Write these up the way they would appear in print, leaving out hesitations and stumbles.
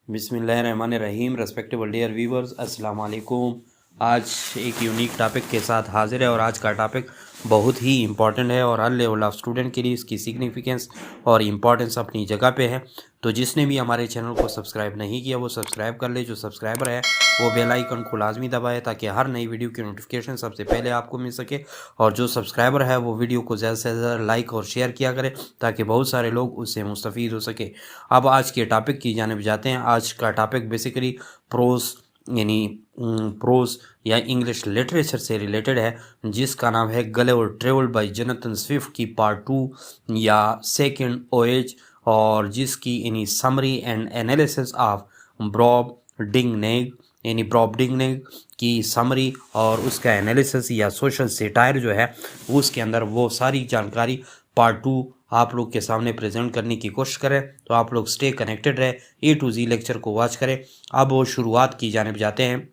बिस्मिल्लाहिर्रहमानिर्रहीम। Respectable dear viewers, अस्सलाम वालेकुम। आज एक यूनिक टॉपिक के साथ हाजिर है और आज का टॉपिक बहुत ही इम्पॉर्टेंट है और हर लेवल ऑफ स्टूडेंट के लिए इसकी सिग्निफिकेंस और इम्पॉर्टेंस अपनी जगह पे है। तो जिसने भी हमारे चैनल को सब्सक्राइब नहीं किया वो सब्सक्राइब कर ले। जो सब्सक्राइबर है वो बेल आइकन को लाजमी दबाए ताकि हर नई वीडियो की नोटिफिकेशन सबसे पहले आपको मिल सके। और जो सब्सक्राइबर है वो वीडियो को ज़्यादा से ज़्यादा लाइक और शेयर किया करे ताकि बहुत सारे लोग उससे मुस्तफ़ीद हो सके। अब आज के टॉपिक की जानिब जाते हैं। आज का टॉपिक बेसिकली प्रोज प्रोज या इंग्लिश लिटरेचर से रिलेटेड है, जिसका नाम है Gulliver travelled by Jonathan Swift की पार्ट 2 या सेकंड ओएज, और जिसकी समरी एंड एनालिसिस ऑफ ब्रॉब डिंगनेग ब्रॉब डिंगनेग की समरी और उसका एनालिसिस या सोशल सेटायर जो है उसके अंदर वो सारी जानकारी पार्ट 2 आप लोग के सामने प्रेजेंट करने की कोशिश करें। तो आप लोग स्टे कनेक्टेड रहे, ए टू जी लेक्चर को वॉच करें। अब वो शुरुआत की जानिब जाते हैं।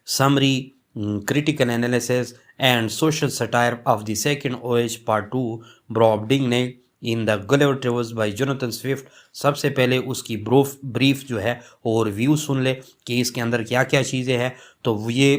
Summary, critical analysis and social satire of the second voyage part 2 Brobdingnag in the Gulliver travels by Jonathan Swift. सबसे पहले उसकी ब्रीफ जो है और व्यू सुन ले कि इसके अंदर क्या क्या चीज़ें हैं। तो ये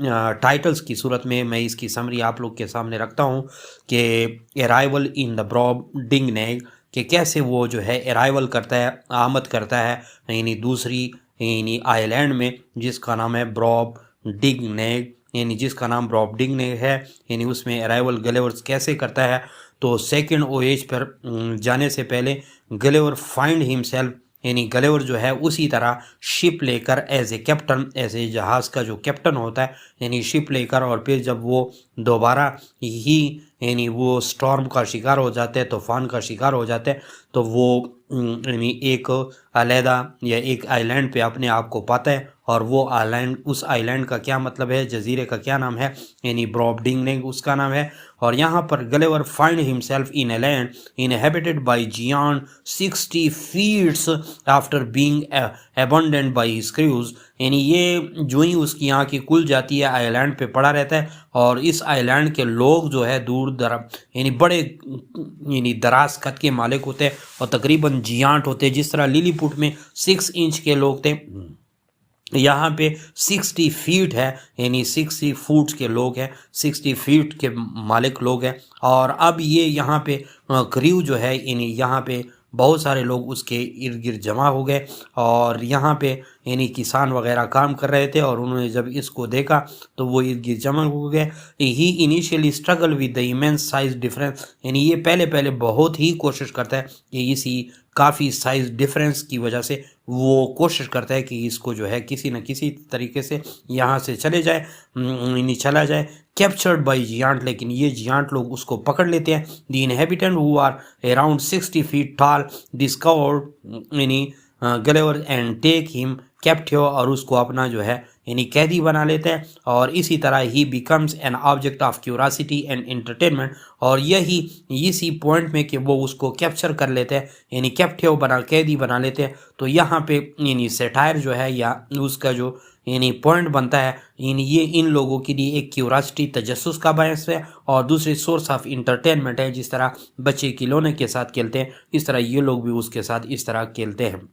टाइटल्स की सूरत में मैं इसकी समरी आप लोग के सामने रखता हूँ कि अराइवल इन द ब्रॉब डिंगनेग, कि कैसे वो जो है अराइवल करता है, आमद करता है दूसरी आइलैंड में जिसका नाम है ब्रॉब डिंगनेग, जिसका नाम ब्रॉब डिंगनेग है। उसमें अराइवल गलिवर्स कैसे करता है। तो सेकंड ओएज पर जाने से पहले गलिवर फाइंड हिमसेल्फ, गलिवर जो है उसी तरह शिप लेकर एज ए कैप्टन, ऐसे जहाज़ का जो कैप्टन होता है शिप लेकर, और फिर जब वो दोबारा ही वो स्टॉर्म का शिकार हो जाते हैं, तूफान का शिकार हो जाते हैं, तो वो एक अलहदा या एक आइलैंड पे अपने आप को पाता है। और वो आइलैंड, उस आइलैंड का क्या मतलब है, जजीरे का क्या नाम है, ब्रॉब डिंगनेग उसका नाम है। और यहाँ पर Gulliver find himself in a land inhabited by giant 60 feets after being abandoned by his crew. ये जो ही उसकी आँखें खुल जाती है आइलैंड पे पड़ा रहता है, और इस आइलैंड के लोग जो है दूर दराज बड़े दराज कद के मालिक होते हैं और तकरीबन जियांट होते हैं। जिस तरह लिलीपुट में 6 इंच के लोग थे, यहाँ पे 60 फीट है, 60 फुट के लोग हैं, 60 फीट के मालिक लोग हैं। और अब ये यहाँ पे क्रू जो है यहाँ पे बहुत सारे लोग उसके इर्द गिर्द जमा हो गए, और यहाँ पे किसान वगैरह काम कर रहे थे, और उन्होंने जब इसको देखा तो वो इर्द गिर्द जमा हो गए। ही initially struggle with the immense size difference, ये पहले बहुत ही कोशिश करता है कि इसी काफ़ी साइज डिफरेंस की वजह से वो कोशिश करता है कि इसको जो है किसी न किसी तरीके से यहाँ से चला जाए। कैप्चर्ड बाय जियांट, लेकिन ये जियांट लोग उसको पकड़ लेते हैं। The inhabitant who are around 60 feet tall discovered Gulliver and take him captive, और उसको अपना जो है कैदी बना लेते हैं। और इसी तरह ही becomes an object of curiosity and entertainment, और यही इसी पॉइंट में कि वो उसको कैप्चर कर लेते हैं, कैप्टिव कैदी बना लेते हैं। तो यहाँ पे सेटायर जो है या उसका जो पॉइंट बनता है, ये इन लोगों के लिए एक क्यूरासिटी तजस्सुस का बायस है, और दूसरी सोर्स ऑफ इंटरटेनमेंट है। जिस तरह बच्चे खिलौने के साथ खेलते हैं, इस तरह ये लोग भी उसके साथ इस तरह खेलते हैं।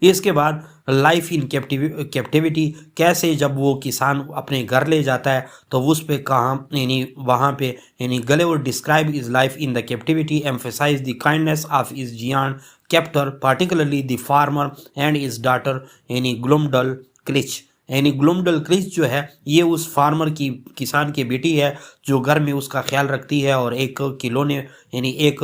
इसके बाद लाइफ इन कैप्टिविटी, कैसे जब वो किसान अपने घर ले जाता है तो उस पे कहाँ वहाँ पे Gulliver describe his life in the captivity, emphasize the kindness of his giant captor, particularly the farmer and his daughter Glumdalclitch. Glumdalclitch जो है ये उस फार्मर की, किसान की बेटी है जो घर में उसका ख्याल रखती है, और एक खिलौने एक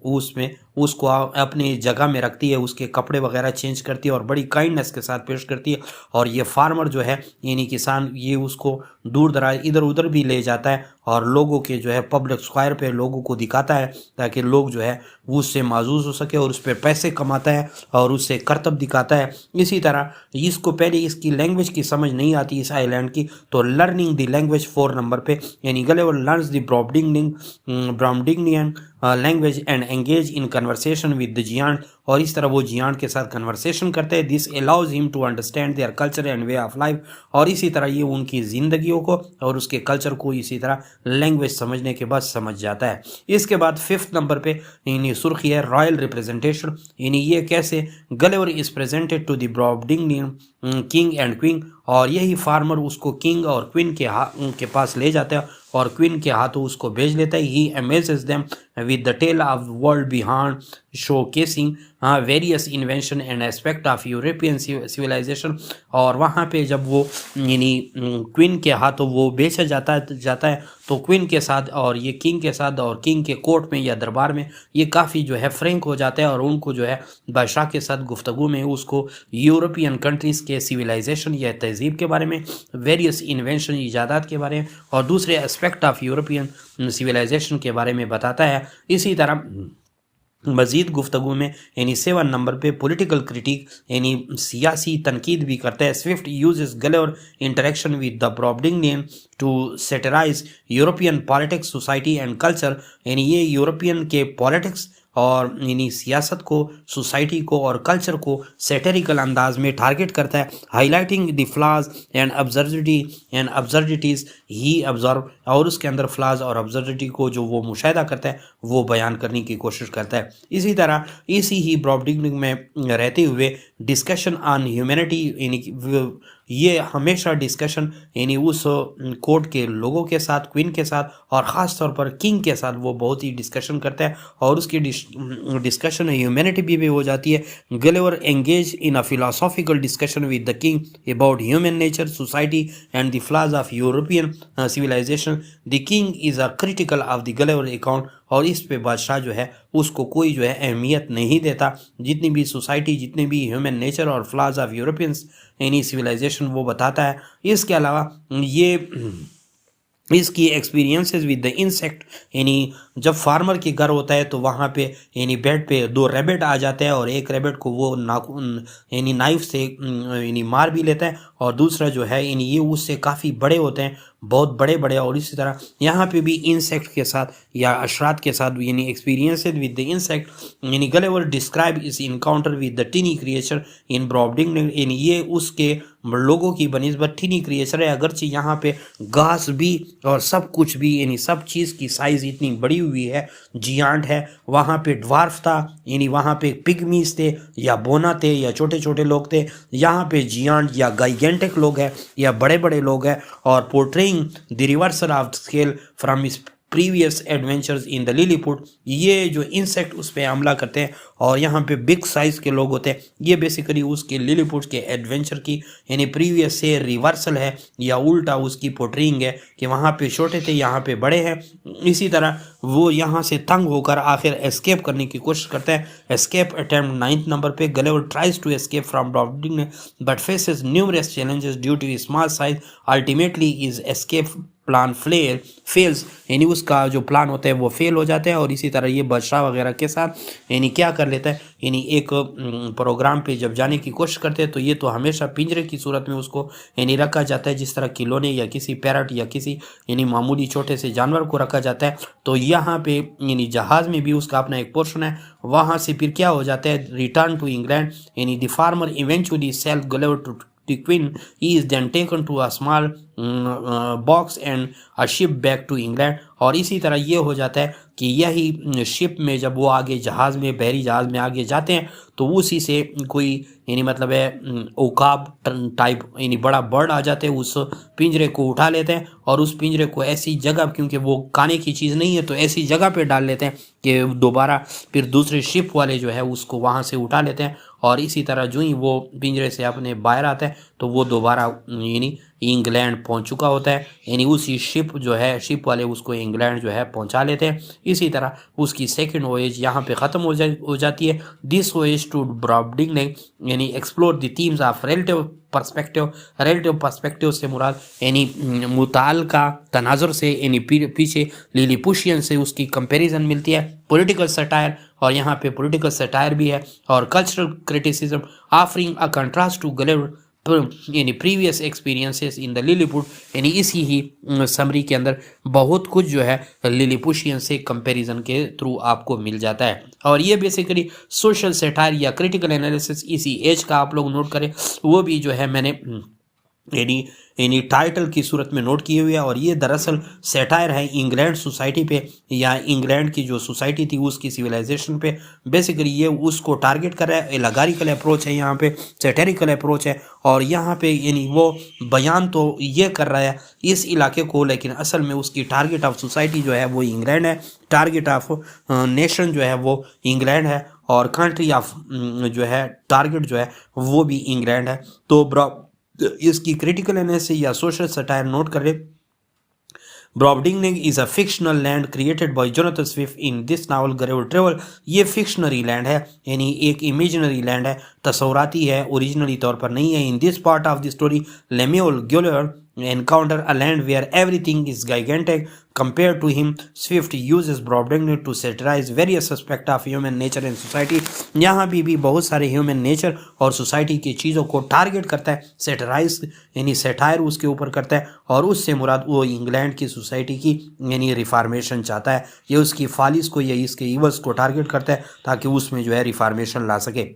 उसमें उसको अपनी जगह में रखती है, उसके कपड़े वगैरह चेंज करती है और बड़ी काइंडनेस के साथ पेश करती है। और ये फार्मर जो है किसान, ये उसको दूर दराज इधर उधर भी ले जाता है और लोगों के जो है पब्लिक स्क्वायर पे लोगों को दिखाता है ताकि लोग जो है उससे माजूज हो सके, और उस पर पैसे कमाता है और उससे करतब दिखाता है। इसी तरह इसको पहले इसकी लैंग्वेज की समझ नहीं आती इस आइलैंड की, तो लर्निंग द लैंग्वेज 4 नंबर पे Gulliver learns the Brobdingnagian language and engage in conversation with the giant, और इस तरह वो जियांट के साथ कन्वर्सेशन करते हैं। This allows him to understand their culture and way of life, और इसी तरह ये उनकी ज़िंदगियों को और उसके कल्चर को इसी तरह लैंग्वेज समझने के बाद समझ जाता है। इसके बाद 5th नंबर पे यानी सुर्खी है रॉयल रिप्रेजेंटेशन, यानी ये कैसे Gulliver is presented to the Brobdingnag king and queen, और यही फार्मर उसको किंग और क्वीन के पास ले जाता है और क्वीन के हाथों उसको भेज लेता है। He amazes them with the tale of world behind showcasing various invention and aspect of European civilization, और वहाँ पे जब वो यानी क्वीन के हाथों वो बेचा जाता है तो क्वीन के साथ और ये किंग के साथ और किंग के कोर्ट में या दरबार में ये काफ़ी जो है फ्रेंक हो जाता है, और उनको जो है बादशाह के साथ गुफ्तगू में उसको यूरोपियन कंट्रीज़ के सिविलाइजेशन या तहजीब के बारे में, वेरियस इन्वेंशन ईजादात के बारे में और दूसरे एस्पेक्ट ऑफ यूरोपियन सिविलाइजेशन के बारे में बताता है। इसी तरह मज़ीद गुफ्तगू में यानी 7 नंबर पे पॉलिटिकल क्रिटिक यानी सियासी तनकीद भी करता है। Swift uses Gulliver interaction with the Brobdingnagian to satirize European politics society and culture, यानी ये यूरोपियन के पॉलिटिक्स और यानी सियासत को, सोसाइटी को और कल्चर को सेटेरिकल अंदाज में टारगेट करता है। Highlighting the flaws and absurdities he observe, और उसके अंदर फ्लाज और अब्सर्डिटी को जो वो मुशाहिदा करता है वो बयान करने की कोशिश करता है। इसी तरह इसी ही ब्रॉबडिंग में रहते हुए डिस्कशन ऑन ह्यूमैनिटी, यानी ये हमेशा डिस्कशन यानी उस कोर्ट के लोगों के साथ, क्वीन के साथ और ख़ास तौर पर किंग के साथ वो बहुत ही डिस्कशन करता है, और उसकी डिस्कशन ह्यूमैनिटी भी हो जाती है। Gulliver engage in a philosophical discussion with the king about human nature, society and the flaws of European civilization. The king is a critical of the Gulliver account, और इस पे बादशाह जो है उसको कोई जो है अहमियत नहीं देता। जितनी भी सोसाइटी, जितने भी ह्यूमन नेचर और फ्लाज ऑफ यूरोपियंस यानी सिविलाइजेशन वो बताता है। इसके अलावा ये इसकी एक्सपीरियंसेस विद द इंसेक्ट, यानी जब फार्मर के घर होता है तो वहाँ पे यानी बेड पे 2 रैबिट आ जाते हैं और एक रैबिट को वो नाखून यानी नाइफ से यानी मार भी लेता है, और दूसरा जो है यानी ये उससे काफ़ी बड़े होते हैं, बहुत बड़े बड़े। और इसी तरह यहाँ पे भी इंसेक्ट के साथ या अशरात के साथ यानी एक्सपीरियंसेस विद द इंसेक्ट, यानी Gulliver describe his encounter with the tiny creature in Brobdingnag, यानी ये उसके लोगों की बनिस्बत टिनी क्रिएचर है। अगरचे यहाँ पे घास भी और सब कुछ भी यानी सब चीज़ की साइज़ इतनी बड़ी हुई है, जियांट है, वहाँ पे ड्वार्फ था यानी वहाँ पे पिगमीज थे या बोना थे या छोटे छोटे लोग थे, यहाँ पे जियांट या गाइगेंटिक लोग हैं या बड़े बड़े लोग हैं, और portraying the reversal of scale from his previous adventures in the Lilliput. ये जो इंसेक्ट उस पर हमला करते हैं और यहाँ पे बिग साइज़ के लोग होते हैं, ये बेसिकली उसके लिलीपुट के एडवेंचर की यानी प्रीवियस से रिवर्सल है या उल्टा उसकी पोर्ट्रेइंग है कि वहाँ पे छोटे थे, यहाँ पे बड़े हैं। इसी तरह वो यहाँ से तंग होकर आखिर एस्केप करने की कोशिश करते हैं। एस्केप अटेम्प्ट 9th नंबर पे Gulliver tries to escape from Brobdingnag but faces numerous challenges due to small size, ultimately his escape plan fails, यानी उसका जो प्लान होता है वो फेल हो जाता है। और इसी तरह ये बादशाह वगैरह के साथ यानी क्या कर लेता है, यानी एक प्रोग्राम पे जब जाने की कोशिश करते हैं तो ये तो हमेशा पिंजरे की सूरत में उसको यानी रखा जाता है, जिस तरह खिलौने या किसी पैरट या किसी यानी मामूली छोटे से जानवर को रखा जाता है। तो यहाँ पे यानी जहाज़ में भी उसका अपना एक पोर्शन है। वहाँ से फिर क्या हो जाता है, रिटर्न टू इंग्लैंड, यानी the farmer eventually sell Gulliver to the queen. He is then taken to a small box and a ship back to England। और इसी तरह ये हो जाता है कि यही शिप में जब वो आगे जहाज़ में, बहरी जहाज़ में आगे जाते हैं तो उसी से कोई यानी मतलब है ओकाब टाइप यानी बड़ा बर्ड आ जाते हैं, उस पिंजरे को उठा लेते हैं और उस पिंजरे को ऐसी जगह, क्योंकि वो खाने की चीज़ नहीं है तो ऐसी जगह पे डाल लेते हैं कि दोबारा फिर दूसरे शिप वाले जो है उसको वहाँ से उठा लेते हैं। और इसी तरह जो ही वो पिंजरे से अपने बाहर आता है तो वो दोबारा यानी इंग्लैंड पहुंच चुका होता है, यानी उसी शिप जो है, शिप वाले उसको इंग्लैंड जो है पहुंचा लेते हैं। इसी तरह उसकी सेकंड वोएज यहाँ पे ख़त्म हो जाती है। दिस वोएज टू ब्रॉबडिंग यानी explore the themes of relative perspective से मुराद यानी मुताल का तनाजुर से यानी पीछे लिलीपुशियन से उसकी कंपैरिजन मिलती है। पॉलिटिकल सटायर, और यहाँ पे पॉलिटिकल सटायर भी है, और cultural criticism offering a contrast to Gulliver यानी previous experiences in the Lilliput, यानी इसी ही समरी के अंदर बहुत कुछ जो है लिलीपुशियन से कंपैरिजन के थ्रू आपको मिल जाता है। और ये बेसिकली सोशल सेटायर या क्रिटिकल एनालिसिस इसी एज का आप लोग नोट करें, वो भी जो है मैंने यानी टाइटल की सूरत में नोट किए हुए है। और ये दरअसल सेटायर है इंग्लैंड सोसाइटी पे, या इंग्लैंड की जो सोसाइटी थी उसकी सिविलाइजेशन पे। बेसिकली ये उसको टारगेट कर रहा है, एलागारिकल अप्रोच है यहाँ पे, सेटेरिकल अप्रोच है। और यहाँ पे यानी वो बयान तो ये कर रहा है इस इलाके को, लेकिन असल में उसकी टारगेट ऑफ सोसाइटी जो है वो इंग्लैंड है, टारगेट ऑफ नेशन जो है वो इंग्लैंड है, और कंट्री ऑफ जो है टारगेट जो है वो भी इंग्लैंड है। तो इसकी क्रिटिकल एनालिसिस या सोशल सटायर नोट करें। Brobdingnag is a fictional land created by Jonathan Swift in this novel Gulliver travel. ये फिक्शनरी लैंड है, यानी एक इमेजिनरी लैंड है, तस्वुराती है, ओरिजिनली तौर पर नहीं है। In this part of the story Lemuel Gulliver encounter a land where everything is gigantic compared to him. Swift uses Brobdingnag to satirize various aspects of human nature and society. यहाँ भी बहुत सारे human nature और society की चीज़ों को target करता है, सेटराइज यानी सेटायर उसके ऊपर करता है। और उससे मुराद वो इंग्लैंड की सोसाइटी की यानी रिफॉर्मेशन चाहता है। ये उसकी फॉलिस को या इसके ईवल्स को टारगेट करता है ताकि उसमें जो है रिफॉर्मेशन ला सके।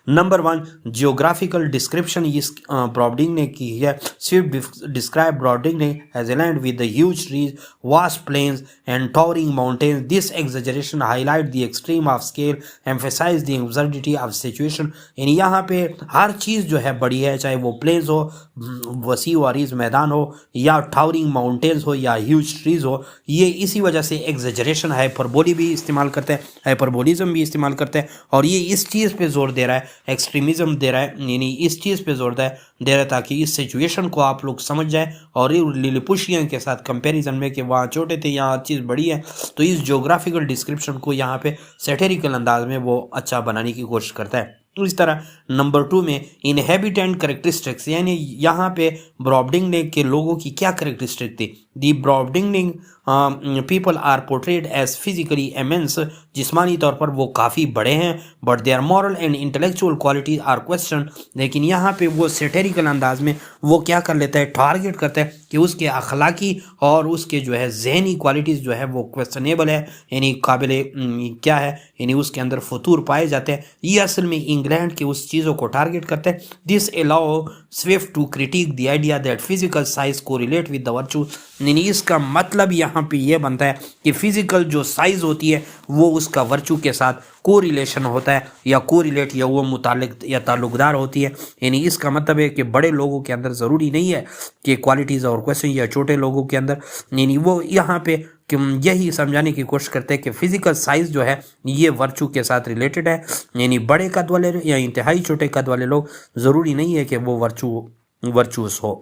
नंबर 1 जियोग्राफिकल डिस्क्रिप्शन इस ब्रॉबडिंग ने की है। Swift describe Brobdingnag as a land with the huge trees, vast plains and towering mountains. This exaggeration highlight the extreme of scale, emphasize the absurdity of situation. यानी यहाँ पे हर चीज़ जो है बड़ी है, चाहे वो प्लेन्स हो, वसी वारीज मैदान हो, या टावरिंग माउंटेन्स हो, या ह्यूज ट्रीज हो। ये इसी वजह से एग्जेजरेशन हाइपरबोली भी इस्तेमाल करते हैं, हाइपरबोलिज्म भी इस्तेमाल करते हैं। और ये इस चीज़ पे जोर दे रहा है, एक्सट्रीमिज्म दे रहा है, यानी इस चीज़ पे जोर दे रहा है ताकि इस सिचुएशन को आप लोग समझ जाएं। और लिलीपुशियन के साथ कंपैरिजन में कि वहाँ छोटे थे यहाँ चीज़ बड़ी है, तो इस ज्योग्राफिकल डिस्क्रिप्शन को यहाँ पे सैटेरिकल अंदाज में वो अच्छा बनाने की कोशिश करता है। तो इस तरह नंबर 2 में इनहेबिटेंट करेक्टरिस्टिक्स, यानी यहाँ पे ब्रॉबडिंग के लोगों की क्या करेक्टरिस्टिक थी। The Brobdingnag people are portrayed as physically immense, जिस्मानी तौर पर वो काफ़ी बड़े हैं, but their moral and intellectual qualities are question. लेकिन यहाँ पे वो सेटेरिकल अंदाज में वो क्या कर लेता है, टारगेट करता है कि उसके अखलाकी और उसके जो है जहनी क्वालिटीज़ जो है वो क्वेश्चनेबल है, यानी काबिल क्या है, यानी उसके अंदर फतूर पाए जाते हैं। ये असल में इंग्लैंड के उस चीज़ों को टारगेट करते हैं। This allow Swift to critic the idea that physical size को रिलेट विद द वर्चू। यानी इसका मतलब यहाँ पे ये बनता है कि फिजिकल जो साइज होती है वो उसका वर्चू के साथ को रिलेशन होता है, या को रिलेट या वो मुतालिक या ताल्लुकदार होती है। यानी इसका मतलब है कि बड़े लोगों के अंदर ज़रूरी नहीं है कि क्वालिटीज़ और क्वेश्चन, या छोटे लोगों के अंदर, यानी वो यहाँ पे यही समझाने की कोशिश करते हैं कि फिजिकल साइज जो है ये वर्चू के साथ रिलेटेड है। यानी बड़े कद वाले या इंतहाई छोटे कद वाले लोग ज़रूरी नहीं है कि वो वर्चूस हो।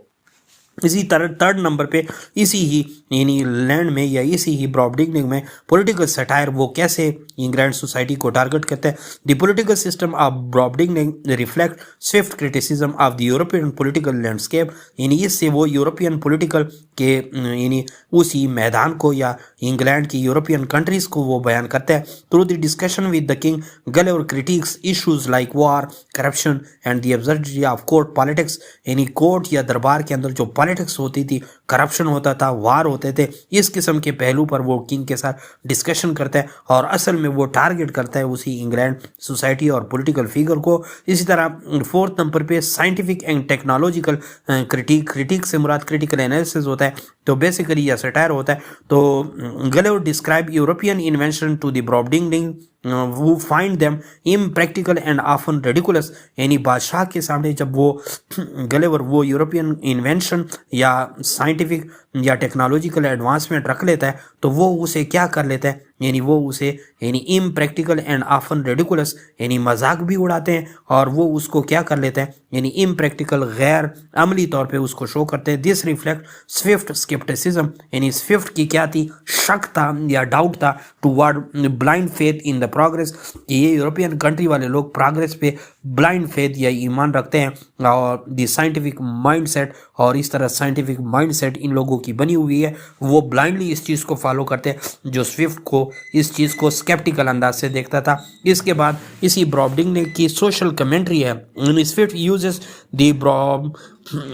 इसी तरह 3rd नंबर पे इसी ही यानी लैंड में या इसी ही ब्रॉबडिंग में पॉलिटिकल सटायर वो कैसे इंग्लैंड सोसाइटी को टारगेट करते हैं। The political system of Brobdingnag reflect Swift criticism of the European political landscape. यानी इससे वो यूरोपियन पॉलिटिकल के यानी उसी मैदान को या इंग्लैंड की यूरोपियन कंट्रीज़ को वो बयान करते हैं। Through the discussion with the king Gulliver critics issues like war, corruption and the absurdity of court politics. यानी कोर्ट या दरबार के अंदर जो पॉलिटिक्स होती थी, करप्शन होता था, वार होते थे, इस किस्म के पहलू पर वो किंग के साथ डिस्कशन करता है। और असल में वो टारगेट करता है उसी इंग्लैंड सोसाइटी और पॉलिटिकल फिगर को। इसी तरह 4th नंबर पे साइंटिफिक एंड टेक्नोलॉजिकल क्रिटिक से मुराद क्रिटिकल एनालिसिस होता है, तो बेसिकली या सटायर होता है। तो Gulliver describe European invention to the Brobding वो find them impractical and often ridiculous. यानी बादशाह के सामने जब वो गलेवर वो यूरोपियन इन्वेंशन या साइंटिफिक या टेक्नोलॉजिकल एडवांसमेंट रख लेता है, तो वो उसे क्या कर लेता है, यानी वो उसे यानी इम्प्रैक्टिकल एंड ऑफन रेडिकुलस यानी मजाक भी उड़ाते हैं, और वो उसको क्या कर लेते हैं, यानी इम्प्रैक्टिकल गैर अमली तौर पे उसको शो करते हैं। This reflect Swift scepticism. यानी स्विफ्ट की क्या थी, शक था या डाउट था toward blind faith in the progress, कि ये यूरोपियन कंट्री वाले लोग प्रोग्रेस पे ब्लाइंड फेथ या ईमान रखते हैं, और द साइंटिफिक माइंडसेट, और इस तरह साइंटिफिक माइंडसेट इन लोगों की बनी हुई है, वो ब्लाइंडली इस चीज़ को फॉलो करते हैं। जो स्विफ्ट को इस चीज़ को स्केप्टिकल अंदाज से देखता था। इसके बाद इसी ब्रॉबडिंग ने की सोशल कमेंट्री है, Swift uses the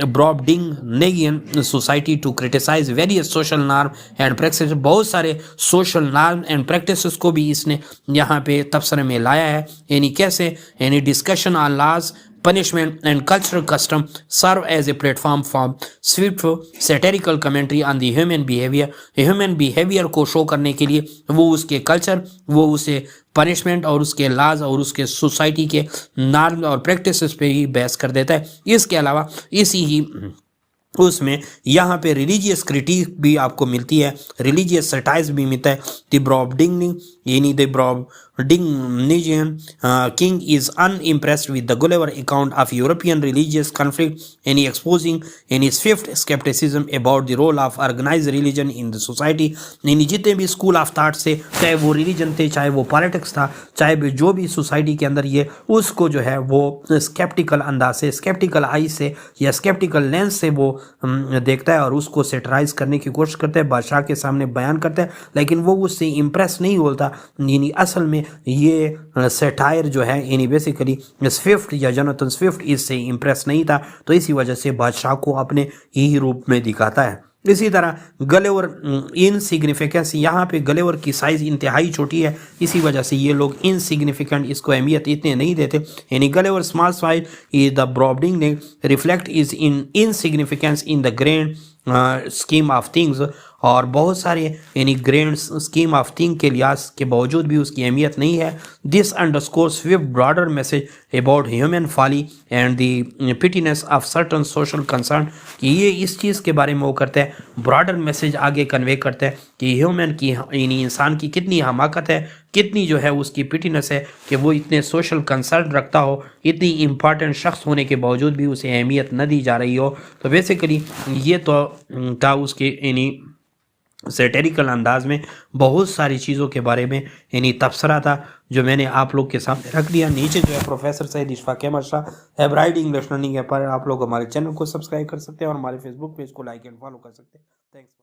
Brobdingnagian society to criticize various social norm and practice. बहुत सारे सोशल नॉर्म एंड प्रैक्टिसेस को भी इसने यहाँ पे तबसरे में लाया है। यानी कैसे, यानी discussion on laws, punishment and cultural custom serve as a platform for swift satirical commentary on the human behavior। Human behaviour को शो करने के लिए वो उसके कल्चर, वो उसे पनिशमेंट और उसके लॉज और उसके सोसाइटी के नॉर्म और प्रैक्टिसेस पे ही बहस कर देता है। इसके अलावा इसी ही उसमें यहाँ पे रिलीजियस क्रिटिक भी आपको मिलती है, रिलीजियस सटाइज भी मिलता है। द ब्रॉबडिंग यानी the Brobdingnagian king is unimpressed with the Gulliver account of European religious conflict any exposing any Swift skepticism about the role of organize religion in the society. यानी जितने भी स्कूल ऑफ थॉट से, चाहे वो religion थे, चाहे वो politics था, चाहे भी जो भी सोसाइटी के अंदर ये उसको जो है वो स्केप्टिकल अंदाज से, स्केप्टिकल आई से या स्केप्टिकल लेंस से वो देखता है और उसको सेटराइज करने की कोशिश करता है, बादशाह के सामने बयान करता है, लेकिन वो उससे इम्प्रेस नहीं होता। यानी असल में ये सेटायर जो है, यानी बेसिकली स्विफ्ट या जोनाथन स्विफ्ट इससे इम्प्रेस नहीं था, तो इसी वजह से बादशाह को अपने ही रूप में दिखाता है। इसी तरह गलेवर इनसिग्निफिकेंस, यहाँ पे गलेवर की साइज इंतहाई छोटी है, इसी वजह से ये लोग इनसिग्निफिकेंट, इसको अहमियत इतने नहीं देते। यानी गलेवर स्मॉल साइज इज द ब्रॉबडिंग ने reflect is in insignificance in the grand scheme of things. और बहुत सारे यानी ग्रैंड स्कीम ऑफ थिंग के लिहाज के बावजूद भी उसकी अहमियत नहीं है। This underscore Swift broader message about human folly and the pettiness of certain social concern, कि ये इस चीज़ के बारे में वो करते हैं, ब्रॉडर मैसेज आगे कन्वे करते हैं कि ह्यूमन की, यानी इंसान की कितनी हमाकत है, कितनी जो है उसकी पिटीनेस है कि वो इतने सोशल कंसर्न रखता हो, इतनी इम्पॉर्टेंट शख्स होने के बावजूद भी उसे अहमियत न दी जा रही हो। तो बेसिकली ये तो था उसके यानी सैटेरिकल अंदाज में बहुत सारी चीज़ों के बारे में यानी तबसरा था, जो मैंने आप लोग के सामने रख दिया। नीचे जो है प्रोफेसर सईद इशफाक अहमद शाह एब्राइड इंग्लिश लर्निंग है पर आप लोग हमारे चैनल को सब्सक्राइब कर सकते हैं और हमारे फेसबुक पेज को लाइक एंड फॉलो कर सकते हैं। थैंक्स।